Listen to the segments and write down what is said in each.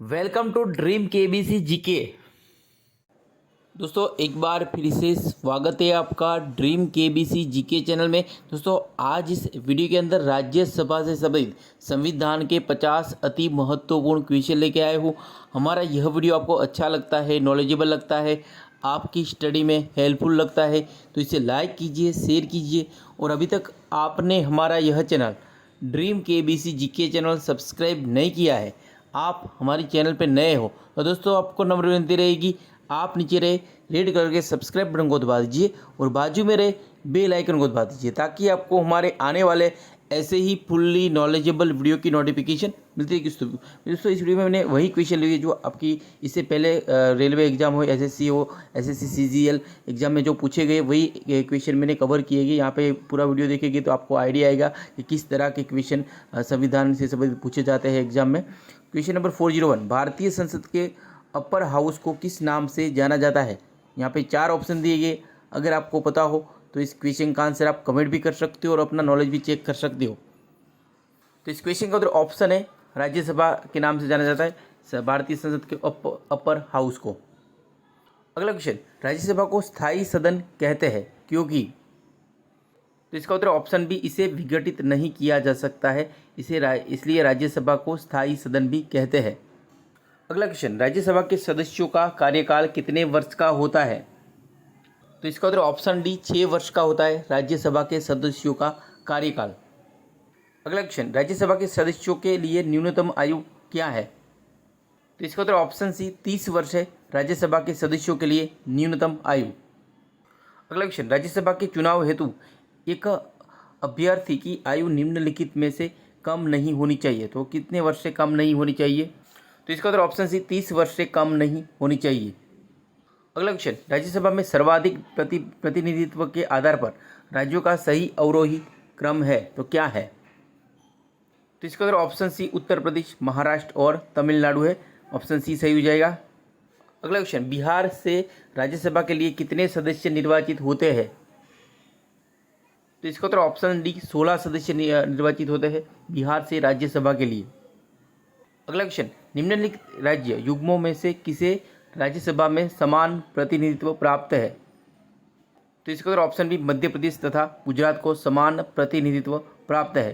Welcome to dream KBC GK. दोस्तों एक बार फिर से स्वागत है आपका ड्रीम केबीसी जीके चैनल में। दोस्तों आज इस वीडियो के अंदर राज्यसभा से संबंधित संविधान के 50 अति महत्वपूर्ण क्वेश्चन लेके आए हूँ। हमारा यह वीडियो आपको अच्छा लगता है, नॉलेजेबल लगता है, आपकी स्टडी में हेल्पफुल लगता है तो इसे लाइक कीजिए, शेयर कीजिए। और अभी तक आपने हमारा यह channel dream KBC GK channel subscribe नहीं किया है, आप हमारे चैनल पर नए हो तो दोस्तों आपको नम्र विनती रहेगी, आप नीचे रहे रेड कलर के सब्सक्राइब बटन को दबा दीजिए और बाजू में रहे बेल आइकन को दबा दीजिए ताकि आपको हमारे आने वाले ऐसे ही फुल्ली नॉलेजेबल वीडियो की नोटिफिकेशन मिलती है। दोस्तों इस वीडियो में मैंने वही क्वेश्चन लिए जो आपकी इससे पहले रेलवे एग्जाम हो, एसएससी हो, एसएससी सीजीएल एग्जाम में जो पूछे गए वही क्वेश्चन मैंने कवर किए गए। यहाँ पे पूरा वीडियो देखेंगे तो आपको आइडिया आएगा कि किस तरह के क्वेश्चन संविधान से संबंधित पूछे जाते हैं एग्जाम में। क्वेश्चन नंबर 401, भारतीय संसद के अपर हाउस को किस नाम से जाना जाता है। यहाँ पे 4 ऑप्शन दिए गए, अगर आपको पता हो तो इस क्वेश्चन का आंसर आप कमेंट भी कर सकते हो और अपना नॉलेज भी चेक कर सकते हो। तो इस क्वेश्चन का उधर ऑप्शन है राज्यसभा के नाम से जाना जाता है भारतीय संसद के अपर हाउस को। अगला क्वेश्चन, राज्यसभा को स्थायी सदन कहते हैं क्योंकि। तो इसका उत्तर ऑप्शन बी, इसे विघटित नहीं किया जा सकता है इसलिए राज्यसभा को स्थायी सदन भी कहते हैं। अगला क्वेश्चन, राज्यसभा के सदस्यों का कार्यकाल कितने वर्ष का होता है। तो इसका उत्तर ऑप्शन डी 6 वर्ष का होता है राज्यसभा के सदस्यों का कार्यकाल। अगला क्वेश्चन, राज्यसभा के सदस्यों के लिए न्यूनतम आयु क्या है। तो इसका उत्तर ऑप्शन सी 30 वर्ष है राज्यसभा के सदस्यों के लिए न्यूनतम आयु। अगला क्वेश्चन, राज्यसभा के चुनाव हेतु एक अभ्यर्थी की आयु निम्नलिखित में से कम नहीं होनी चाहिए। तो कितने वर्ष से कम नहीं होनी चाहिए। तो इसका उत्तर ऑप्शन सी 30 वर्ष से कम नहीं होनी चाहिए। अगला क्वेश्चन, राज्यसभा में सर्वाधिक प्रतिनिधित्व के आधार पर राज्यों का सही अवरोही क्रम है तो क्या है। तो इसका उत्तर ऑप्शन सी उत्तर प्रदेश, महाराष्ट्र और तमिलनाडु है। ऑप्शन सी सही हो जाएगा। अगला क्वेश्चन, बिहार से राज्यसभा के लिए कितने सदस्य निर्वाचित होते हैं। तो इसका उत्तर ऑप्शन डी 16 सदस्य निर्वाचित होते हैं बिहार से राज्यसभा के लिए। अगला क्वेश्चन, निम्नलिखित राज्य युग्मों में से किसे राज्यसभा में समान प्रतिनिधित्व प्राप्त है। तो इसका उत्तर ऑप्शन बी मध्य प्रदेश तथा गुजरात को समान प्रतिनिधित्व प्राप्त है।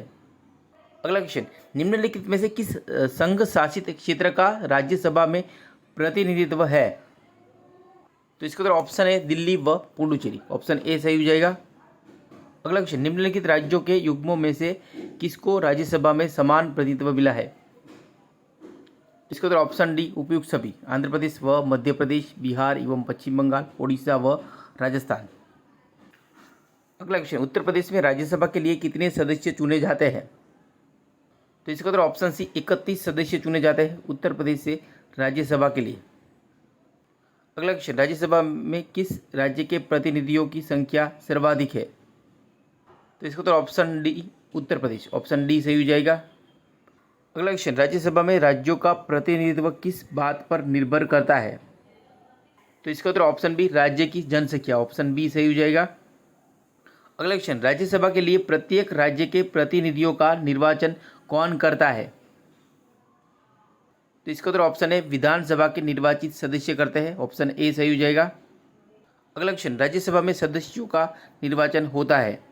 अगला क्वेश्चन, निम्नलिखित में से किस संघ शासित क्षेत्र का राज्यसभा में प्रतिनिधित्व है। तो इसका उत्तर ऑप्शन है दिल्ली व पुडुचेरी। ऑप्शन ए सही हो जाएगा। अगला क्वेश्चन, निम्नलिखित राज्यों के युग्मों में से किसको राज्यसभा में समान प्रतिनिधित्व मिला है। इसका उत्तर ऑप्शन डी उपयुक्त सभी, आंध्र प्रदेश व मध्य प्रदेश, बिहार एवं पश्चिम बंगाल, ओडिशा व राजस्थान। अगला क्वेश्चन, उत्तर प्रदेश में राज्यसभा के लिए कितने सदस्य चुने जाते हैं। तो इसका उत्तर ऑप्शन सी 31 सदस्य चुने जाते हैं उत्तर प्रदेश से राज्यसभा के लिए। अगला क्वेश्चन, राज्यसभा में किस राज्य के प्रतिनिधियों की संख्या सर्वाधिक है। तो इसका उत्तर option D Uttar Pradesh. Option D सही हो जाएगा। अगला क्वेश्चन, राज्यसभा में राज्यों का प्रतिनिधित्व किस बात पर निर्भर करता है। तो इसका उत्तर ऑप्शन बी राज्य की जनसंख्या। ऑप्शन बी सही हो जाएगा। अगला क्वेश्चन, राज्यसभा के लिए प्रत्येक राज्य के प्रतिनिधियों का निर्वाचन कौन करता है। तो इसका उत्तर ऑप्शन है विधानसभा के निर्वाचित सदस्य करते हैं। ऑप्शन ए सही हो जाएगा। अगला क्वेश्चन, राज्यसभा में सदस्यों का निर्वाचन होता है।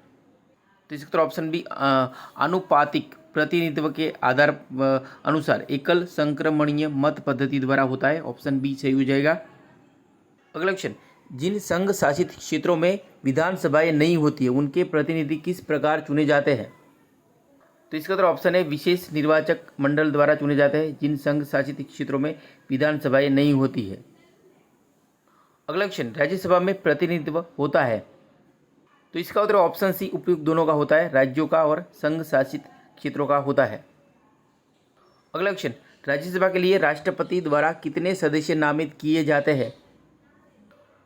तो इसका उत्तर ऑप्शन बी आनुपातिक प्रतिनिधित्व के आधार अनुसार एकल संक्रमणीय मत पद्धति द्वारा होता है। ऑप्शन बी सही हो जाएगा। अगला क्वेश्चन, जिन संघ शासित क्षेत्रों में विधानसभाएं नहीं होती है उनके प्रतिनिधि किस प्रकार चुने जाते हैं। तो इसका उत्तर ऑप्शन है विशेष निर्वाचक मंडल द्वारा चुने जाते हैं जिन संघ शासित क्षेत्रों में विधानसभाएं नहीं होती है। अगला क्वेश्चन, राज्यसभा में प्रतिनिधित्व होता है। तो इसका उत्तर ऑप्शन सी उपयुक्त दोनों का होता है, राज्यों का और संघ शासित क्षेत्रों का होता है। अगला क्वेश्चन, राज्यसभा के लिए राष्ट्रपति द्वारा कितने सदस्य नामित किए जाते हैं।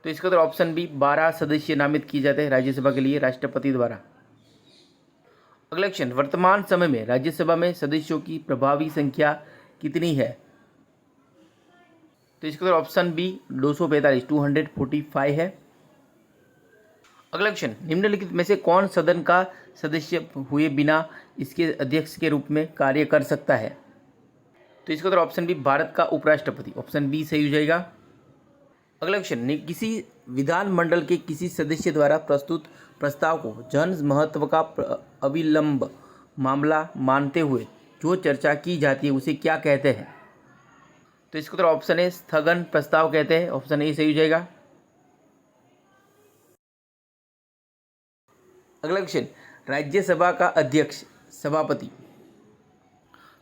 तो इसका उत्तर ऑप्शन बी 12 सदस्य नामित किए जाते हैं राज्यसभा के लिए राष्ट्रपति द्वारा। अगला क्वेश्चन, वर्तमान समय में राज्यसभा में सदस्यों की प्रभावी संख्या कितनी है। तो इसका उत्तर ऑप्शन बी 245 है। अगला क्वेश्चन, निम्नलिखित में से कौन सदन का सदस्य हुए बिना इसके अध्यक्ष के रूप में कार्य कर सकता है। तो इसका उत्तर ऑप्शन बी भारत का उपराष्ट्रपति, ऑप्शन बी सही हो जाएगा। अगला क्वेश्चन, किसी विधानमंडल के किसी सदस्य द्वारा प्रस्तुत प्रस्ताव को जन महत्व का अविलंब मामला मानते हुए जो चर्चा की जाती है उसे क्या कहते हैं? तो इसका उत्तर ऑप्शन ए स्थगन प्रस्ताव कहते हैं, ऑप्शन ए सही हो जाएगा। अगला क्वेश्चन, राज्यसभा का अध्यक्ष सभापति,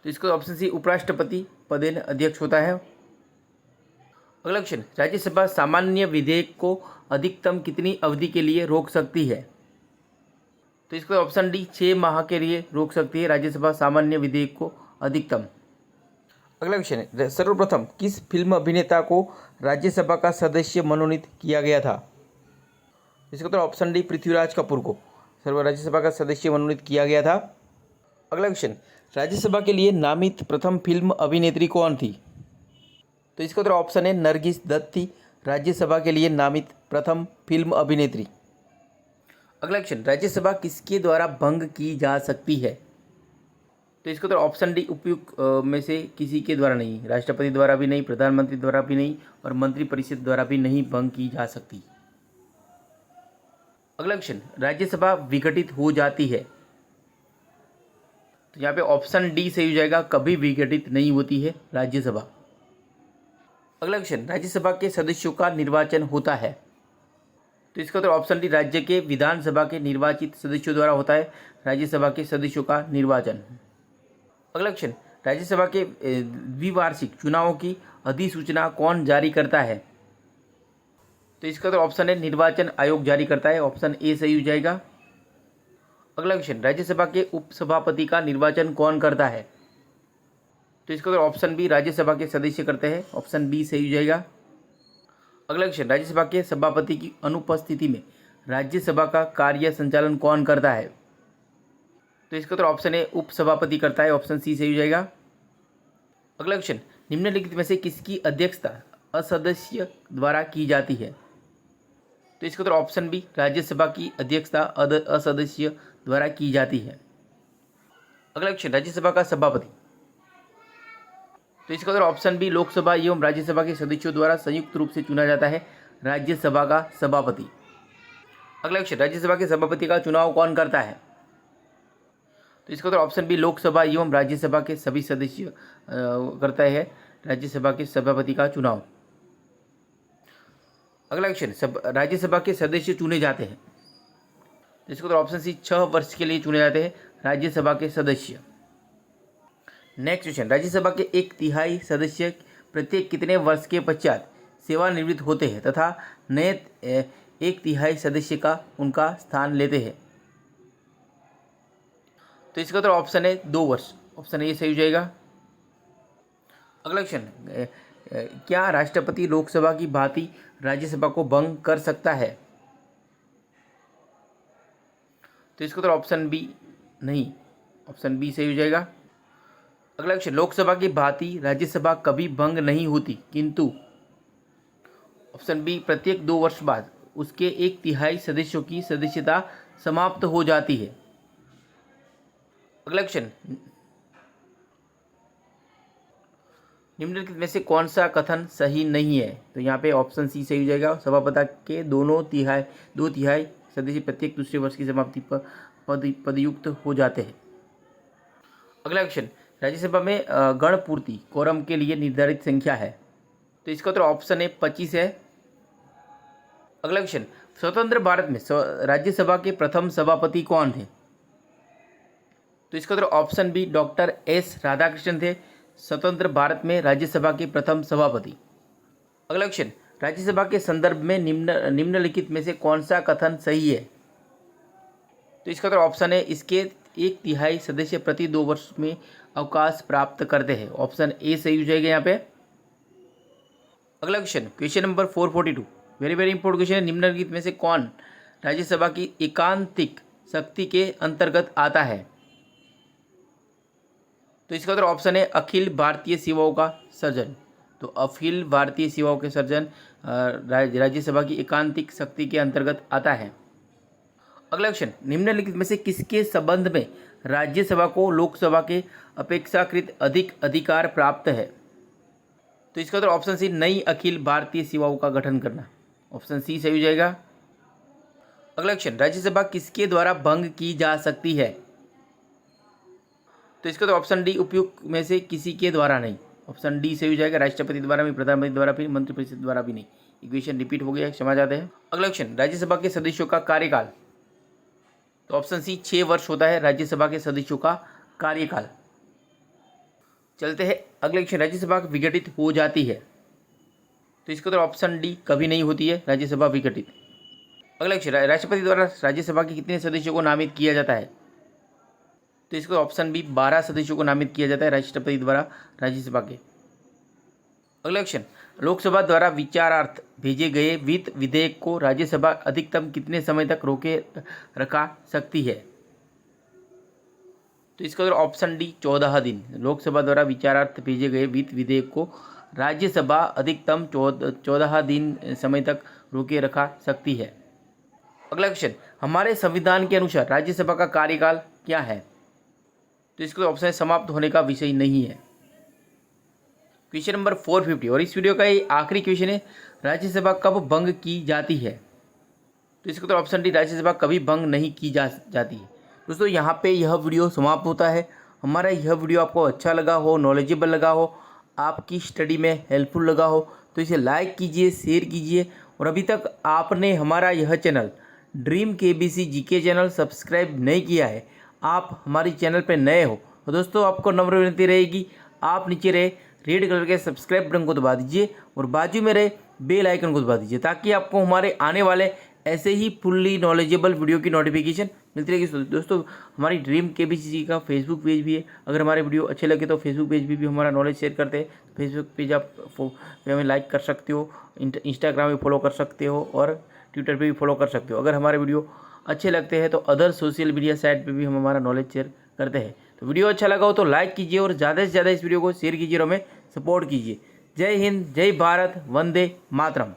तो इसका ऑप्शन सी उपराष्ट्रपति पदेन अध्यक्ष होता है। अगला क्वेश्चन, राज्यसभा सामान्य विधेयक को अधिकतम कितनी अवधि के लिए रोक सकती है? तो इसका ऑप्शन डी 6 माह के लिए रोक सकती है राज्यसभा सामान्य विधेयक को अधिकतम। अगला क्वेश्चन, सर्वप्रथम किस फिल्म अभिनेता को राज्यसभा का सदस्य मनोनीत किया गया था? इसका तो ऑप्शन डी पृथ्वीराज कपूर को राज्यसभा का सदस्य मनोनीत किया गया था। अगला क्वेश्चन, राज्यसभा के लिए नामित प्रथम फिल्म अभिनेत्री कौन थी? तो इसका उत्तर ऑप्शन है नरगिस दत्त थी राज्यसभा के लिए नामित प्रथम फिल्म अभिनेत्री। अगला क्वेश्चन, राज्यसभा किसके द्वारा भंग की जा सकती है? तो इसका उत्तर ऑप्शन डी उपयुक्त में से किसी के द्वारा नहीं, राष्ट्रपति द्वारा भी नहीं, प्रधानमंत्री द्वारा भी नहीं और मंत्रिपरिषद द्वारा भी नहीं भंग की जा सकती। अगला क्वेश्चन, राज्यसभा विघटित हो जाती है? तो यहाँ पे ऑप्शन डी सही हो जाएगा, कभी विघटित नहीं होती है राज्यसभा। अगला क्वेश्चन, राज्यसभा के सदस्यों का निर्वाचन होता है? तो इसका तो ऑप्शन डी राज्य के विधानसभा के निर्वाचित सदस्यों द्वारा होता है राज्यसभा के सदस्यों का निर्वाचन। अगला क्वेश्चन, राज्यसभा के द्विवार्षिक चुनावों की अधिसूचना कौन जारी करता है? तो इसका तो ऑप्शन है निर्वाचन आयोग जारी करता है, ऑप्शन ए सही हो जाएगा। अगला क्वेश्चन, राज्यसभा के उपसभापति का निर्वाचन कौन करता है? तो इसका तो ऑप्शन बी राज्यसभा के सदस्य करते हैं, ऑप्शन बी सही हो जाएगा। अगला क्वेश्चन, राज्यसभा के सभापति की अनुपस्थिति में राज्यसभा का कार्य संचालन कौन करता है? तो इसका तो ऑप्शन है उपसभापति करता है, ऑप्शन सी सही हो जाएगा। अगला क्वेश्चन, निम्नलिखित में से किसकी अध्यक्षता असदस्य द्वारा की जाती है? तो इसका तो ऑप्शन बी राज्यसभा की अध्यक्षता असदस्य द्वारा की जाती है। अगला क्वेश्चन, राज्यसभा का सभापति, तो इसका तो ऑप्शन बी लोकसभा एवं राज्यसभा के सदस्यों द्वारा संयुक्त रूप से चुना जाता है राज्यसभा का सभापति। अगला क्वेश्चन, राज्यसभा के सभापति का चुनाव कौन करता है? तो इसका तो ऑप्शन बी लोकसभा एवं राज्यसभा के सभी सदस्य करता है राज्यसभा के सभापति का चुनाव। अगला क्वेश्चन, राज्यसभा के सदस्य चुने जाते हैं? तो इसको तो ऑप्शन सी 6 वर्ष के लिए चुने जाते हैं राज्यसभा के सदस्य। नेक्स्ट क्वेश्चन, राज्यसभा के 1/3 सदस्य प्रत्येक कितने वर्ष के पश्चात सेवानिवृत्त होते हैं तथा नए 1/3 सदस्य का उनका स्थान लेते हैं? तो इसका तो ऑप्शन है 2 वर्ष, ऑप्शन ए सही हो जाएगा। अगला क्वेश्चन, क्या राष्ट्रपति लोकसभा की भांति राज्यसभा को भंग कर सकता है? तो इसका तो ऑप्शन बी नहीं, ऑप्शन बी सही हो जाएगा। अगला क्वेश्चन, लोकसभा की भांति राज्यसभा कभी भंग नहीं होती किंतु ऑप्शन बी प्रत्येक 2 वर्ष बाद उसके 1/3 सदस्यों की सदस्यता समाप्त हो जाती है। अगला क्वेश्चन, निम्नलिखित में से कौन सा कथन सही नहीं है? तो यहाँ पे ऑप्शन सी सही हो जाएगा, सभापति के 2/3 सदस्य प्रत्येक दूसरे वर्ष की समाप्ति पर पदयुक्त हो जाते हैं। अगला क्वेश्चन, राज्यसभा में गणपूर्ति कोरम के लिए निर्धारित संख्या है? तो इसका तो ऑप्शन है 25 है। अगला क्वेश्चन, स्वतंत्र भारत में राज्यसभा के प्रथम सभापति कौन थे? तो इसका तो option B doctor S Radhakrishnan थे स्वतंत्र भारत में राज्यसभा के प्रथम सभापति। अगला क्वेश्चन, राज्यसभा के संदर्भ में निम्नलिखित में से कौन सा कथन सही है? तो इसका तो ऑप्शन है इसके 1/3 सदस्य प्रति 2 वर्ष में अवकाश प्राप्त करते हैं, ऑप्शन ए सही हो जाएगा यहाँ पे। अगला question, question number 442, very very important question है, निम्नलिखित में से कौन राज्यसभा की एकांतिक शक्ति के अंतर्गत आता है? तो इसका तो ऑप्शन है अखिल भारतीय सेवाओं का सर्जन। तो अखिल भारतीय सेवाओं के सर्जन राज्यसभा की एकांतिक शक्ति के अंतर्गत आता है। अगला क्वेश्चन, निम्नलिखित में से किसके संबंध में राज्यसभा को लोकसभा के अपेक्षाकृत अधिक अधिकार प्राप्त है? तो इसका उत्तर ऑप्शन सी, नई अखिल भारतीय सेवाओं का गठन करना। ऑप्शन सी सही हो जाएगा। अगला क्वेश्चन, राज्यसभा किसके द्वारा भंग की जा सकती है? तो इसका तो ऑप्शन डी, उपयुक्त में से किसी के द्वारा नहीं। ऑप्शन डी सही हो जाएगा। राष्ट्रपति द्वारा भी, प्रधानमंत्री द्वारा भी, मंत्रिपरिषद द्वारा भी नहीं। इक्वेशन रिपीट हो गया, क्षमा चाहते हैं। अगला क्वेश्चन, राज्यसभा के सदस्यों का कार्यकाल। तो ऑप्शन सी, 6 वर्ष होता है राज्यसभा के सदस्यों का कार्यकाल। चलते हैं अगले क्वेश्चन, राज्यसभा विघटित हो जाती है? तो इसका तो ऑप्शन डी, कभी नहीं होती है राज्यसभा विघटित। अगला क्वेश्चन, राष्ट्रपति द्वारा राज्यसभा के कितने सदस्यों को नामित किया जाता है? तो इसका ऑप्शन बी, 12 सदस्यों को नामित किया जाता है राष्ट्रपति द्वारा राज्यसभा के। अगला क्वेश्चन, लोकसभा द्वारा विचारार्थ भेजे गए वित्त विधेयक को राज्यसभा अधिकतम कितने समय तक रोके रखा सकती है? तो इसका ऑप्शन डी, 14 दिन। लोकसभा द्वारा विचारार्थ भेजे गए वित्त विधेयक को राज्यसभा अधिकतम 14 दिन समय तक रोके रखा सकती है। अगला क्वेश्चन, हमारे संविधान के अनुसार राज्यसभा का कार्यकाल क्या है? तो इसका ऑप्शन समाप्त होने का विषय नहीं है। क्वेश्चन नंबर 450 और इस वीडियो का ये आखिरी क्वेश्चन है, राज्यसभा कब भंग की जाती है? तो इसका तो ऑप्शन डी, राज्यसभा कभी भंग नहीं की जाती है। दोस्तों यहाँ पे यह वीडियो समाप्त होता है। हमारा यह वीडियो आपको अच्छा लगा हो, नॉलेजेबल लगा हो, आपकी स्टडी में हेल्पफुल लगा हो तो इसे लाइक कीजिए, शेयर कीजिए। और अभी तक आपने हमारा यह channel dream KBC GK channel subscribe नहीं किया है, आप हमारी चैनल पर नए हो तो दोस्तों आपको नम्र विनती रहेगी, आप नीचे रहे रेड कलर के सब्सक्राइब बटन को दबा दीजिए और बाजू में रहे बेल आइकन को दबा दीजिए ताकि आपको हमारे आने वाले ऐसे ही फुल्ली नॉलेजेबल वीडियो की नोटिफिकेशन मिलती रहेगी। दोस्तों हमारी ड्रीम केबीसी का फेसबुक पेज भी है, अगर हमारे वीडियो अच्छे लगे तो फेसबुक पेज भी हमारा नॉलेज शेयर करते हैं। फेसबुक पेज आप पे हमें लाइक कर सकते हो, इंस्टाग्राम पे फॉलो कर सकते हो और ट्विटर पे भी फॉलो कर सकते हो। अगर हमारे वीडियो अच्छे लगते हैं तो अदर सोशल मीडिया साइट पे भी हम हमारा नॉलेज शेयर करते हैं। तो वीडियो अच्छा लगा हो तो लाइक कीजिए और ज़्यादा से ज़्यादा इस वीडियो को शेयर कीजिए और हमें सपोर्ट कीजिए। जय हिंद, जय भारत, वंदे मातरम।